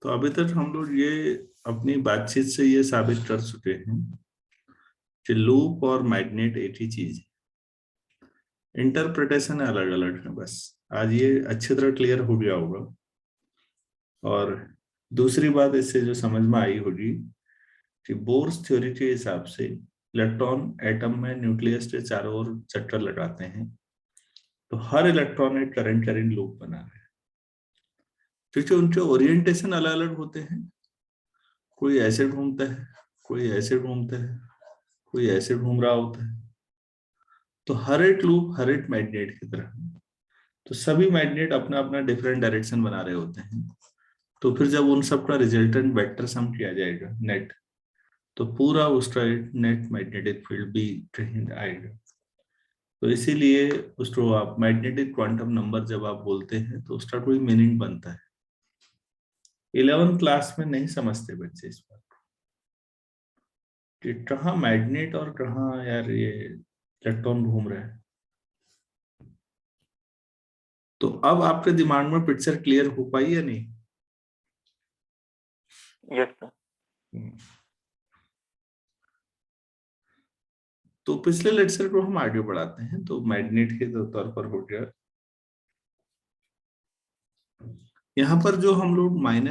तो अभी तक हम लोग ये अपनी बातचीत से ये साबित कर चुके हैं कि लूप और मैग्नेट एक ही चीज है, इंटरप्रिटेशन अलग अलग है। बस आज ये अच्छी तरह क्लियर हो गया होगा। और दूसरी बात इससे जो समझ में आई होगी कि बोर्स थ्योरी के हिसाब से इलेक्ट्रॉन एटम में न्यूक्लियस के चारों ओर चक्कर लगाते हैं, तो हर इलेक्ट्रॉन एक करंट करंट लूप बना रहे हैं, क्योंकि उनके ओरिएंटेशन अलग अलग होते हैं। कोई ऐसे घूमता है, कोई ऐसे घूमता है, कोई ऐसे घूम रहा होता है। तो हर एक लूप हर एक मैग्नेट की तरह, तो सभी मैग्नेट अपना अपना डिफरेंट डायरेक्शन बना रहे होते हैं। तो फिर जब उन सब का रिजल्टेंट वेक्टर सम किया जाएगा नेट, तो पूरा उसका एक नेट मैग्नेटिक फील्ड भी कहीं आएगा। तो इसीलिए उसको आप मैग्नेटिक क्वांटम नंबर जब आप बोलते हैं तो उसका कोई मीनिंग बनता है। 11th क्लास में नहीं समझते बच्चे इस बात को कि कहाँ मैग्नेट और कहाँ यार ये इलेक्ट्रॉन घूम रहा है। तो अब आपके दिमाग में पिक्चर क्लियर हो पाई या नहीं? Yes sir. तो पिछले लेक्चर को हम आगे बढ़ाते हैं। तो मैग्नेट के तौर पर हो गया, यहाँ पर जो हम लोग -m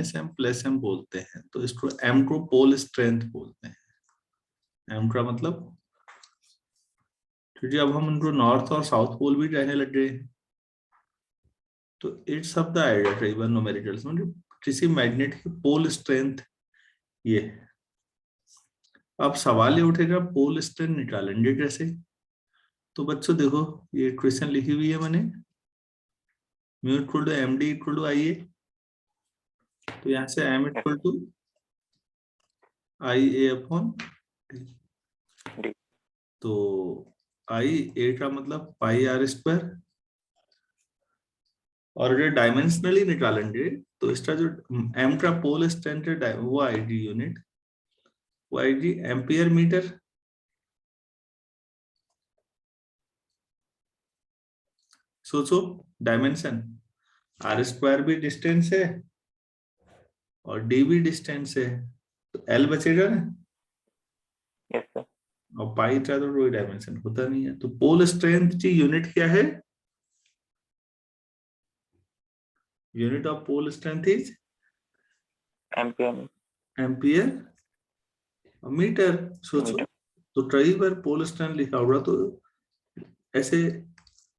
+m बोलते हैं, तो इसको m को पोल स्ट्रेंथ बोलते हैं। m का मतलब, क्योंकि अब हम उनको नॉर्थ और साउथ पोल भी कहने लग गए हैं, तो एक शब्द आएगा कई बार न्यूमेरिकल्स में, किसी मैग्नेट की पोल स्ट्रेंथ ये है। अब सवाल ये उठेगा पोल स्ट्रेंथ निकालेंगे कैसे? तो बच्चों देखो, ये क्वेश्चन लिखी हुई है मैंने, mu equal to M D equal to I A. तो यहाँ से m equal to I A upon D. तो आई ए का मतलब पाई आर स्क्वायर, और ये डायमेंशनली निकालेंगे तो इसका जो m का पोल स्ट्रेंथ है वो आएगी यूनिट, वो आएगी एम्पियर मीटर। सोचो, डायमेंशन आर स्क्वायर भी डिस्टेंस है और डी भी डिस्टेंस है, तो एल बचेगा ना। Yes sir. और पाई का तो कोई डायमेंशन होता नहीं है। तो पोल स्ट्रेंथ की यूनिट क्या है? Unit of pole strength is ampere ampere metre. सोचो, मीटर। तो कई बार पोल स्ट्रेंथ लिखा होगा तो ऐसे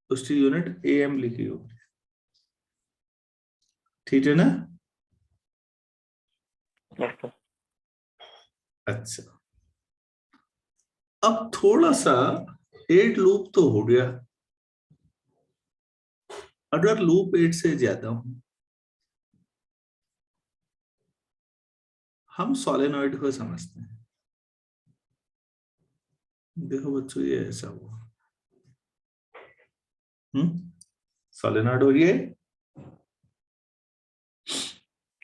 उसकी यूनिट एम लिखी होगी, ठीक है ना? Yes sir. अच्छा, अब थोड़ा सा एट लूप तो हो गया। अगर लूप 8 से ज्यादा हो, हम सोलेनॉइड को समझते हैं। देखो बच्चों, ये ऐसा हुआ, सोलेनॉइड हो गया,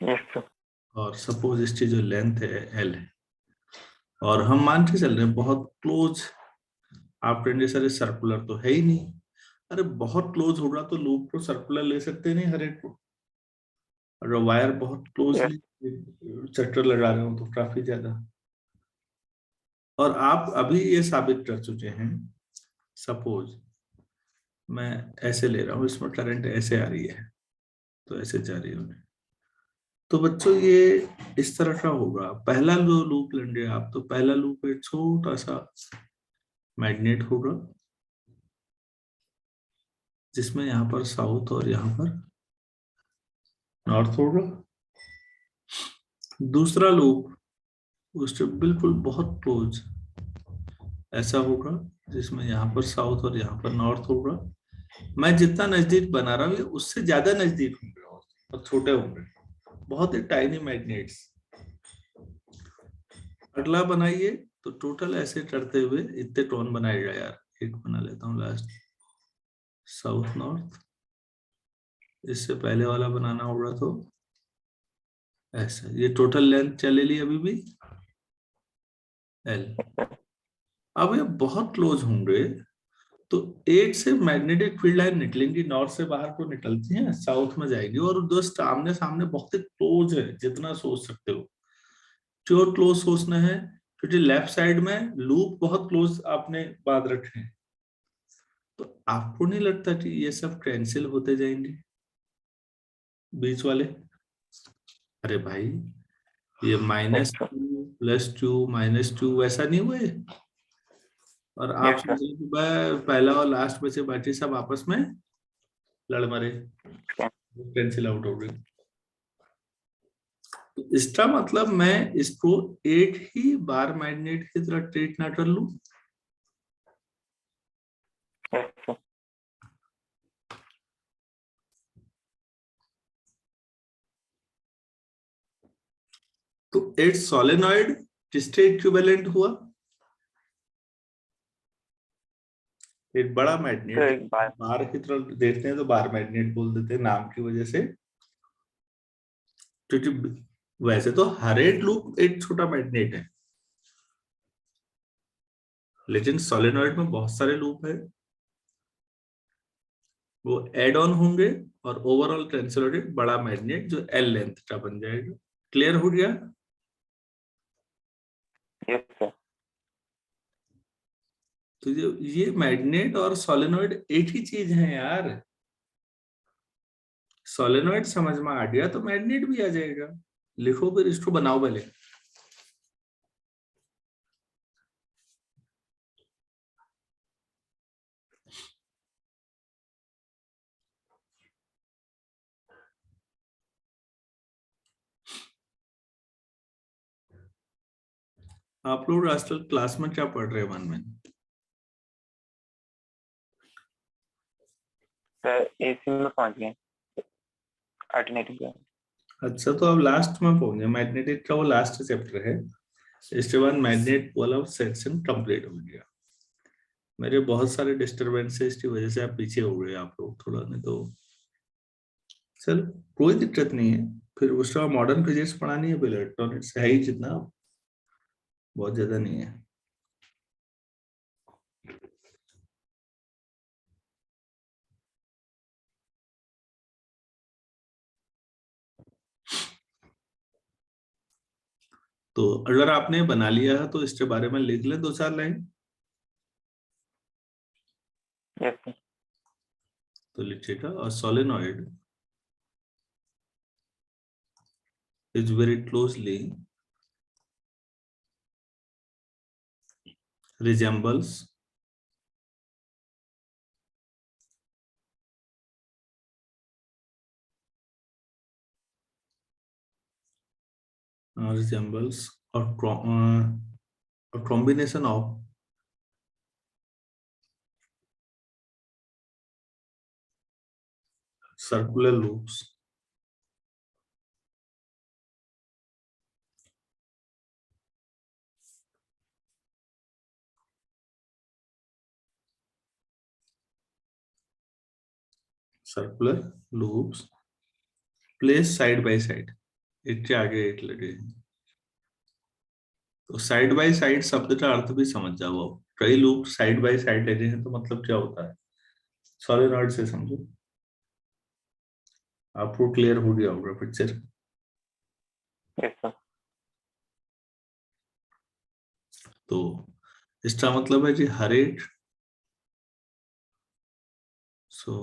यस सर। और सपोज इसकी जो लेंथ है एल है, और हम मान के चल रहे हैं बहुत क्लोज। आप कहेंगे सर सर्कुलर तो है ही नहीं। अरे बहुत क्लोज होगा तो लूप को सर्कुलर ले सकते नहीं हर एक को। अगर वायर बहुत यस। क्लोजली चक्कर लगा रहे हो तो काफी ज्यादा। और आप अभी ये साबित कर चुके हैं, सपोज मैं ऐसे ले रहा हूँ, इसमें करंट ऐसे आ रही है, तो ऐसे जा रही है। तो बच्चों ये इस तरह का होगा। पहला जो लूप लेंगे आप, तो पहला लूप एक छोटा सा मैग्नेट होगा, जिसमें यहाँ पर साउथ और यहाँ पर नॉर्थ होगा। दूसरा लूप उसके बिल्कुल बहुत क्लोज ऐसा होगा, जिसमें यहाँ पर साउथ और यहाँ पर नॉर्थ होगा। मैं जितना नजदीक बना रहा हूँ ये उससे ज्यादा नजदीक होंगे और छोटे होंगे, बहुत ही टाइनी मैग्नेट्स। अगला बनाइए, तो टोटल ऐसे करते हुए इतने टोन बनाएगा यार। एक बना लेता हूँ लास्ट, साउथ नॉर्थ। इससे पहले वाला बनाना होगा तो ऐसा। ये टोटल लेंथ चलेगी अभी भी एल। अब ये बहुत क्लोज होंगे, तो 8 से मैग्नेटिक फील्ड लाइन निकलेंगी, नॉर्थ से बाहर को निकलती हैं, साउथ में जाएगी, और दोस्त आमने सामने बहुत ही क्लोज है, जितना सोच सकते हो जो क्लोज सोचना है, क्योंकि लेफ्ट साइड में लूप बहुत क्लोज आपने बांध रखे हैं। तो आपको नहीं लगता कि ये सब कैंसिल होते जाएंगे बीच वाले? अरे भाई, ये Yes, minus sir. Two plus two minus two वैसा नहीं हुए? और आप Yes, sir. समझे कि पहला और लास्ट में से बाकी सब आपस में लड़ मरे, Yes, कैंसिल आउट हो गए। तो इसका मतलब मैं इसको एक ही बार मैग्नेट की तरह ट्रीट ना कर लूं? yes, sir. तो एक सोलेनॉइड किसके इक्विवेलेंट हुआ? एक बड़ा तो मैग्नेट, एक बार बार की तरफ देखते हैं तो बार मैग्नेट बोल देते हैं नाम की वजह से, क्योंकि वैसे तो हर एक लूप एक छोटा मैग्नेट है, लेकिन सोलेनॉइड में बहुत सारे लूप है, वो एड ऑन होंगे और ओवरऑल कैंसिल हो जाएगा बड़ा मैग्नेट जो एल लेंथ का बन जाएगा। क्लियर हो गया? yes, sir. तो ये मैग्नेट और सोलेनॉइड एक ही चीज है यार। सोलेनॉइड समझ में आ गया तो मैग्नेट भी आ जाएगा। लिखो फिर इसको बनाओ पहले। आप लोग आजकल क्लास में क्या पढ़ रहे हैं मन में? सर एसी में पहुंच गए, अल्टरनेटिव का। अच्छा, तो अब लास्ट में पहुंचे, मैग्नेटिक का वो लास्ट चैप्टर है, इसके बाद मैग्नेट वाला सेक्शन कंप्लीट हो गया। मेरे बहुत सारे डिस्टरबेंसेस की वजह से आप पीछे हो गए आप लोग थोड़ा, नहीं तो चल कोई दिक्कत नहीं है। फिर उसका मॉडर्न फिजिक्स पढ़ानी है, पहले इलेक्ट्रॉनिक्स है ही जितना, बहुत ज्यादा नहीं है। तो अगर आपने बना लिया है तो इसके बारे में लिख ले 2-4 लाइन। Yes sir. तो लिखिएगा, और solenoid is very closely resembles resembles a combination of circular loops circular loops placed side by side। इसके आगे एक लगे हैं। तो साइड बाय साइड शब्द का अर्थ भी समझ जाओ आप। कई लूप साइड बाय साइड लगे हैं तो मतलब क्या होता है, सोलेनॉइड से समझो, आपको क्लियर हो गया होगा पिक्चर। Yes sir. तो इसका मतलब है कि हर एक, so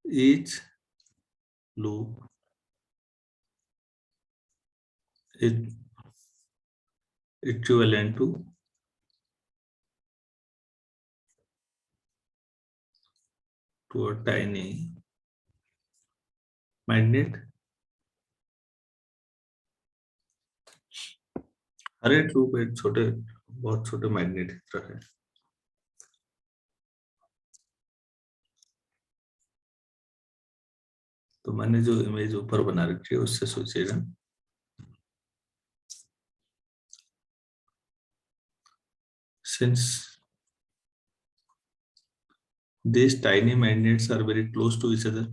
each loop is equivalent to a tiny magnet. हर एक लूप एक छोटे, बहुत छोटे मैग्नेट की तरह है। तो मैंने जो इमेज ऊपर बना रखी है उससे सोचिएगा, since these tiny magnets are very close to each other,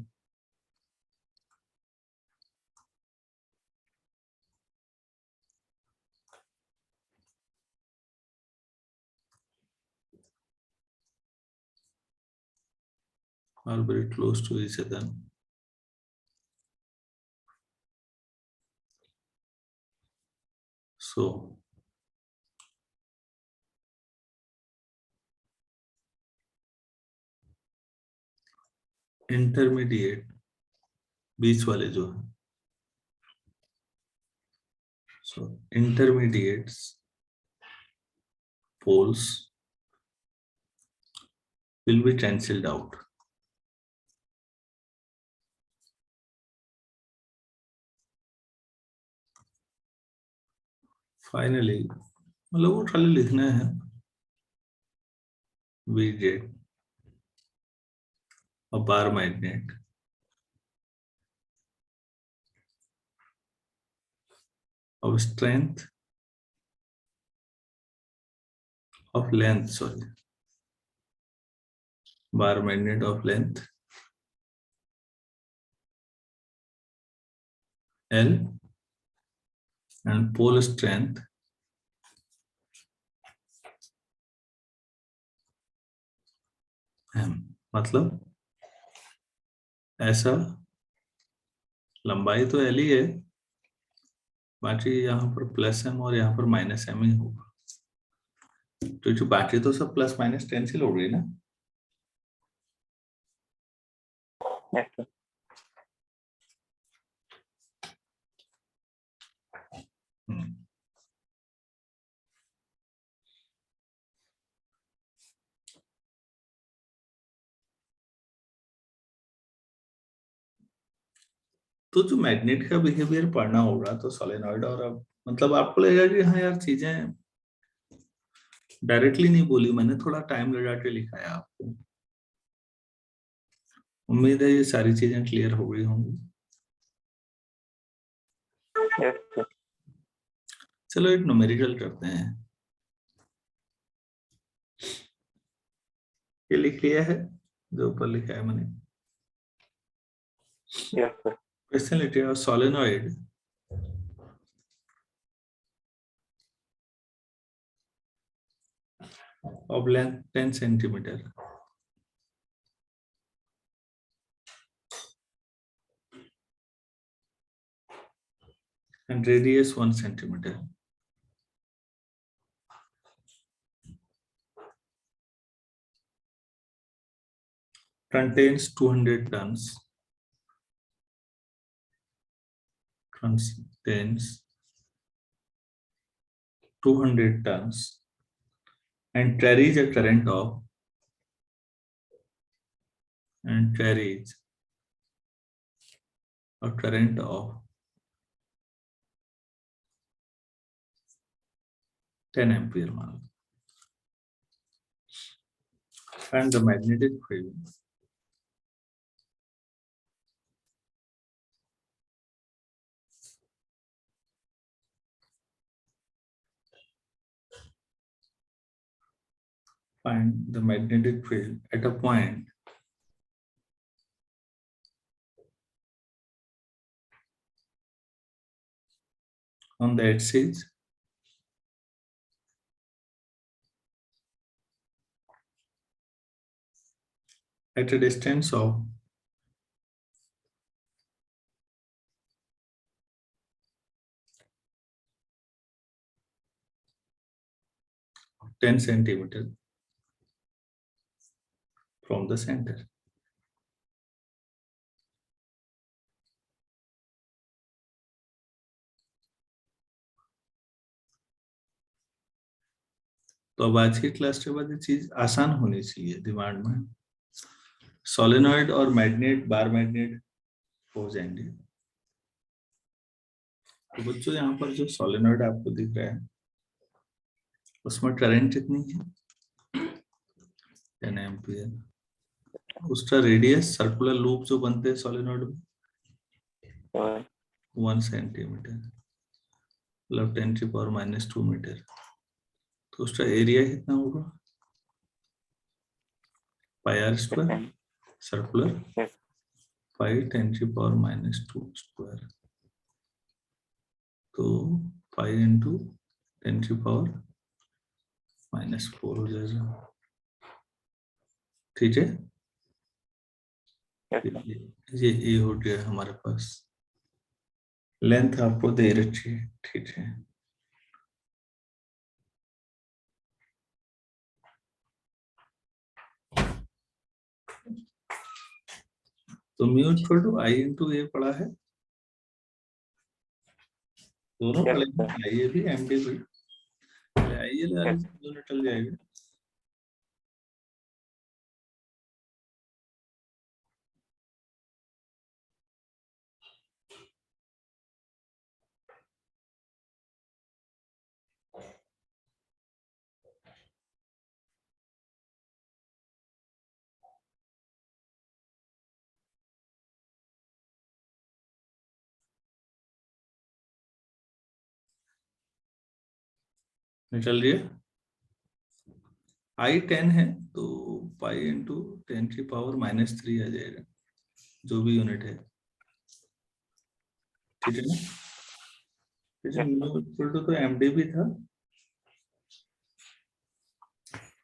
are very close to each other. So intermediate बीच वाले जो है, so intermediates poles will be cancelled out. Finally, मतलब वो खाली लिखना है Vz a bar magnet of strength of length, sorry, bar magnet of length L and pole strength M. मतलब ऐसा लंबाई तो L ही है, बाकी यहाँ पर प्लस M और यहाँ पर माइनस M ही होगा, तो जो बाकी तो सब प्लस माइनस कैंसिल हो गई ना। Yes, sir. तो जो मैग्नेट का बिहेवियर पढ़ना होगा तो सोलेनॉइड, और अब मतलब आपको लगेगा कि हाँ यार चीजें डायरेक्टली नहीं बोली मैंने, थोड़ा टाइम लगा के लिखा है आपको। उम्मीद है ये सारी चीजें क्लियर हो गई होंगी। Yes, sir. चलो एक न्यूमेरिकल करते हैं। ये लिख लिया है जो ऊपर लिखा है मैंने। Yes, sir. क्वेश्चन लिखिएगा, solenoid of length 10 centimeter and radius 1 centimeter contains 200 tons, contains 200 tons and carries a current of 10 ampere मान लो, and the magnetic field find the magnetic field at a point on the axis at a distance of 10 centimeter from the center. तो अब आज की class के बाद ये चीज आसान होनी चाहिए दिमाग में। सोलेनॉइड और मैग्नेट, बार मैग्नेट हो जाएंगे। तो बच्चों यहाँ पर जो सोलेनॉइड आपको दिख रहा है उसमें करंट कितनी है? 10 एम्पियर। उसका रेडियस, सर्कुलर लूप जो बनते हैं सोलेनॉइड में, 1 सेंटीमीटर, मतलब 10⁻⁻² मीटर। तो उसका एरिया कितना होगा? πr² circular, Yes. 5⁻⁻² स्क्वायर, तो 5 × 10⁻⁻4 हो जाएगा। ठीक है। yes, sir. ये ए हो गया हमारे पास, लेंथ आपको दे रखी है, ठीक है। तो mu equal to I into A पड़ा है, दोनों Yes, पड़े sir. हैं, आई ए भी एम डी भी, आई ए लगा Yes. लीजिए, दोनों निकल जाएगा। निकल रही है, आई 10 है तो पाई इंटू 10 की पावर -3 आ जाएगा, जो भी यूनिट है, ठीक है ना। ठीक है, Yes, sir. Mu equal to तो एम डी भी था,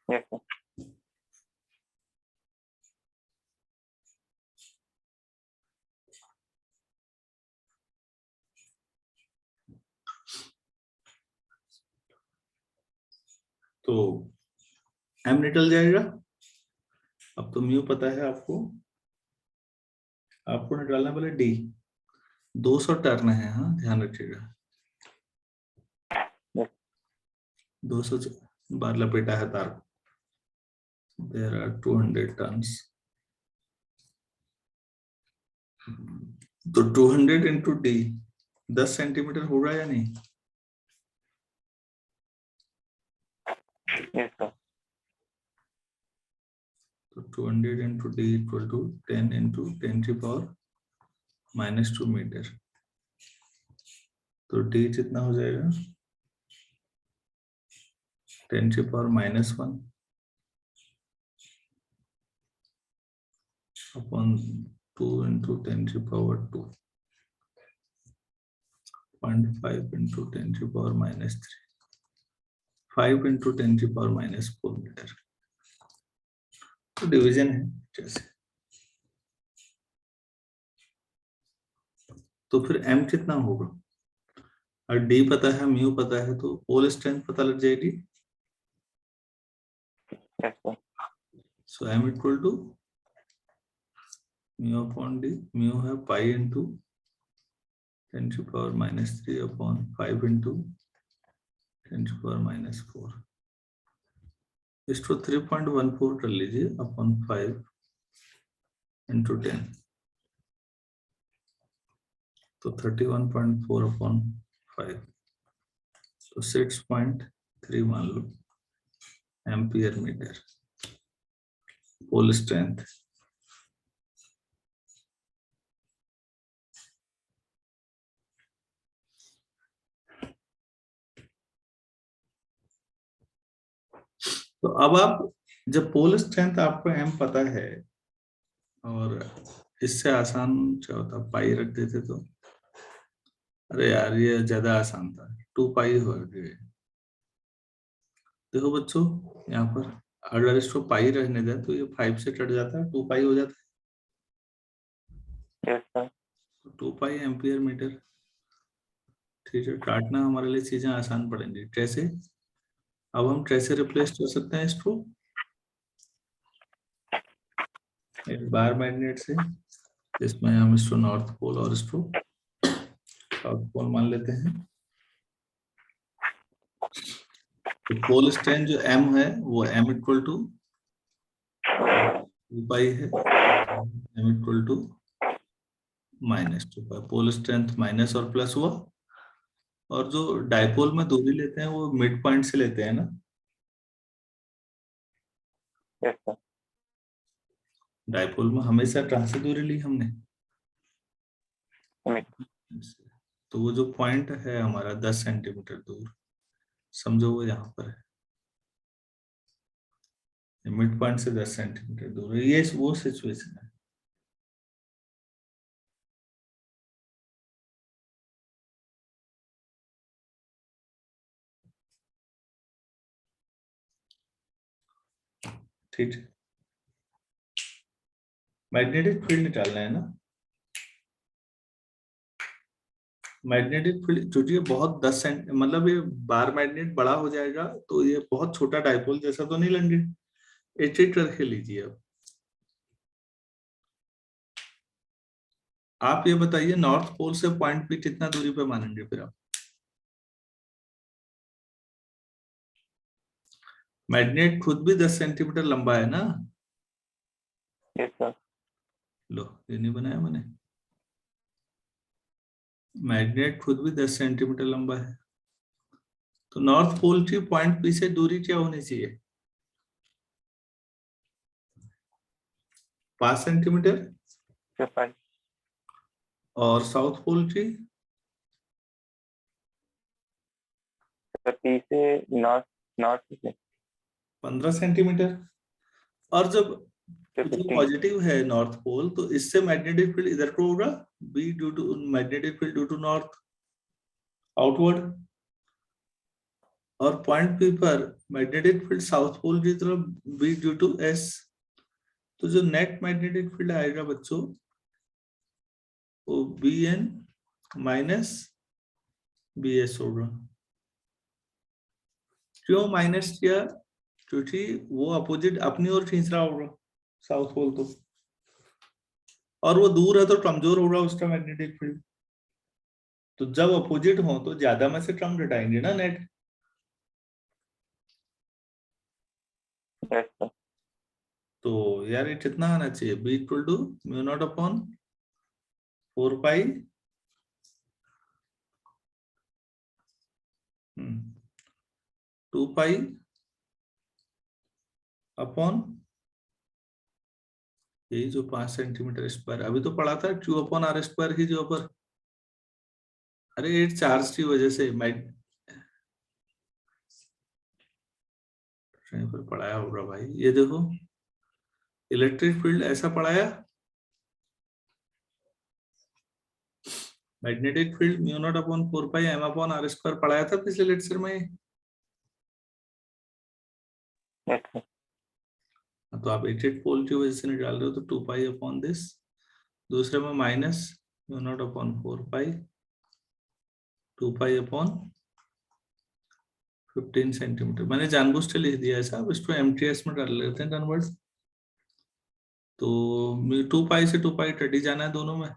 Yes, sir. तो एम निकल जाएगा। अब तो म्यू पता है आपको, आपको निकालना पहले डी, 200 टर्न है, हाँ ध्यान रखिएगा, Yes. 200 बार लपेटा है तार, देयर आर 200 टर्न्स, तो 200 इंटू डी 10 सेंटीमीटर होगा या नहीं? Yes, sir. तो 200 into d equal to 10 into 10 की पावर -2 मीटर, तो डी कितना हो जाएगा, 10 की पावर -1 अपॉन 2 इंटू 10 की पावर 2, 0.5 इंटू 10 की पावर -3, 5 इंटू 10 की पावर -4 मीटर। तो डिवीजन है जैसे, तो फिर m कितना होगा, और d पता है, म्यू पता है, तो पोल स्ट्रेंथ पता लग जाएगी। Yes, sir. So m equal to mu upon d, mu है पाई इंटू 10 की पावर -3 अपॉन 5 इंटू 10 की पावर -4, इसको 3.14 कर लीजिए अपॉन 5 इंटू 10, तो 31.4 अपॉन 5, तो 6.3 मान लो एम्पियर मीटर पोल स्ट्रेंथ। तो अब आप, जब पोल स्ट्रेंथ आपको एम पता है, और इससे आसान क्या होता, पाई रख देते तो, अरे यार ये ज्यादा आसान था, 2 पाई हो गए। देखो बच्चों, यहाँ पर अगर इसको पाई रहने दें तो ये 5 से कट जाता है, 2 पाई हो जाता Yes, sir. है, 2 पाई एम्पियर मीटर। ठीक है, काटना हमारे लिए चीजें आसान पड़ेंगी। कैसे, अब हम कैसे रिप्लेस कर सकते हैं इसको, एक बार मैग्नेट से, जिसमें हम इसको नॉर्थ पोल और इसको साउथ पोल मान लेते हैं। तो पोल स्ट्रेंथ जो m है वो m इक्वल टू 2 पाई है, m equal to -2 pi, pole strength minus और प्लस हुआ, और जो डाइपोल में दूरी लेते हैं वो मिड पॉइंट से लेते हैं ना, Yes, sir. डाइपोल में हमेशा कहाँ से दूरी ली हमने, Mid. तो वो जो पॉइंट है हमारा 10 सेंटीमीटर दूर, समझो वो यहाँ पर है, मिड पॉइंट से 10 सेंटीमीटर दूर है, ये वो सिचुएशन है। ठीक है, मैग्नेटिक फील्ड निकालना है ना। मैग्नेटिक फील्ड जो ये बहुत 10 सेंट मतलब ये बार मैग्नेट बड़ा हो जाएगा तो ये बहुत छोटा डाइपोल जैसा तो नहीं लेंगे। एचिट करके लीजिए। अब आप ये बताइए नॉर्थ पोल से पॉइंट पी कितना दूरी पे मानेंगे फिर आप। मैग्नेट खुद भी 10 सेंटीमीटर लंबा है ना। Yes sir. लो ये नहीं बनाया मैंने। मैग्नेट खुद भी 10 सेंटीमीटर लंबा है तो नॉर्थ पोल की पॉइंट पी से दूरी क्या होनी चाहिए? 5 सेंटीमीटर। Yes sir. और साउथ पोल की पी से नॉर्थ नॉर्थ से 15 सेंटीमीटर। और जब जो 15। पॉजिटिव है नॉर्थ पोल तो इससे मैग्नेटिक फील्ड इधर को होगा। B due to magnetic field due to north outward. और पॉइंट पी पर मैग्नेटिक फील्ड साउथ पोल की तरफ बी ड्यू टू एस। तो जो नेट मैग्नेटिक फील्ड आएगा बच्चों वो B N minus B S होगा। क्यों माइनस किया? क्योंकि वो अपोजिट अपनी ओर खींच रहा होगा साउथ पोल तो, और वो दूर है तो कमजोर होगा उसका मैग्नेटिक फील्ड। तो जब अपोजिट हो तो ज्यादा में से कम घटाएंगे ना नेट। Yes sir. तो यार ये कितना आना चाहिए? B equal to mu not upon 4 pi 2 pi upon यही जो 5 सेंटीमीटर स्क्वायर अभी तो पढ़ा था क्यू अपॉन आर स्क्वायर की जो ऊपर। अरे ये चार्ज की वजह से कहीं पर पढ़ाया होगा भाई। ये देखो इलेक्ट्रिक फील्ड ऐसा पढ़ाया। Magnetic field mu not upon 4 pi M upon R square पढ़ाया था पिछले लेक्चर में। Yes sir. तो आप एटेड पोल की वजह से निकाल रहे हो तो 2 पाई अपॉन दिस। दूसरे में minus mu not upon 4 pi 2 pi upon 15 centimetre. मैंने जानबूझ के लिख दिया ऐसा। अब इसको एमटीएस में कर लेते हैं कन्वर्ट। तो 2 पाई से 2 पाई कट ही जाना है दोनों में।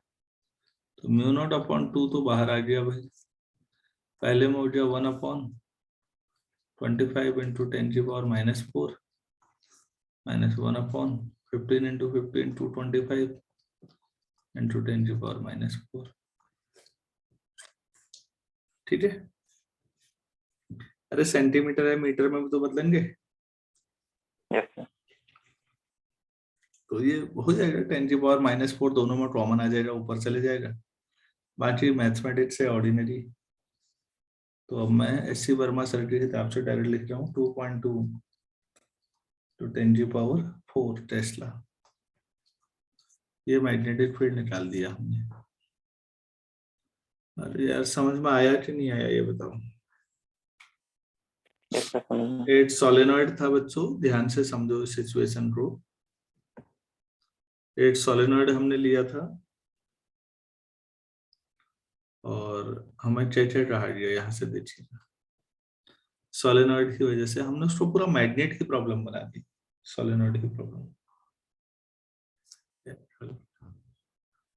तो म्यू नॉट अपॉन 2 तो बाहर आ गया भाई। पहले में हो गया 1 अपॉन 25 इंटू 10 की power minus 4 minus 1 upon 15 into 50 into 25 into 10 की पावर माइनस 4। ठीक है। अरे सेंटीमीटर है मीटर में भी तो बदलेंगे। Yes sir. तो ये हो जाएगा 10 की पावर माइनस 4 दोनों में कॉमन आ जाएगा ऊपर चले जाएगा। बाकी मैथमेटिक्स से ऑर्डिनरी। तो अब मैं एस सी वर्मा सर की किताब से डायरेक्ट लिख रहा हूँ 2.2 टू 10 की पावर 4 टेस्ला। ये मैग्नेटिक फील्ड निकाल दिया हमने। अरे यार समझ में आया कि नहीं आया ये बताओ। यस सर समझ। एक सोलेनॉइड था बच्चों, ध्यान से समझो इस सिचुएशन को। एक सोलेनॉइड हमने लिया था और हमें क्या क्या कहा गया यहाँ से देखिए। सोलेनॉइड की वजह से हमने उसको पूरा मैग्नेट की प्रॉब्लम बना दी। सोलेनॉइड की प्रॉब्लम।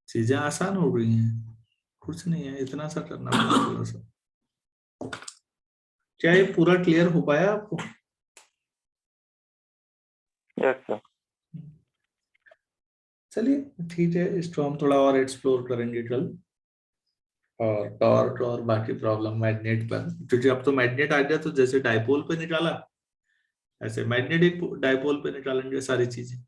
चीजें आसान हो गई हैं। कुछ नहीं है, इतना सा करना पड़ा थोड़ा सा। क्या ये पूरा क्लियर हो पाया आपको? Yes sir. चलिए ठीक है, इसको हम थोड़ा और एक्सप्लोर करेंगे कल। और टॉर्क और बाकी प्रॉब्लम मैग्नेट पर, क्योंकि अब तो मैग्नेट आ गया तो जैसे डाइपोल पे निकाला ऐसे मैग्नेटिक डाइपोल पे निकालेंगे सारी चीजें।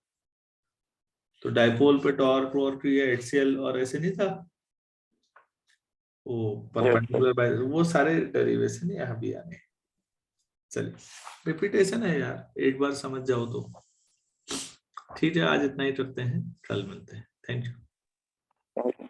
तो डाइपोल पे टॉर्क वॉर्क या HCl और ऐसे नहीं था वो परपेंडिकुलर वो सारे डेरिवेशन यहाँ भी आने। चलिए रिपीटेशन है यार, एक बार समझ जाओ तो ठीक है। आज इतना ही करते हैं, कल मिलते हैं। Thank you.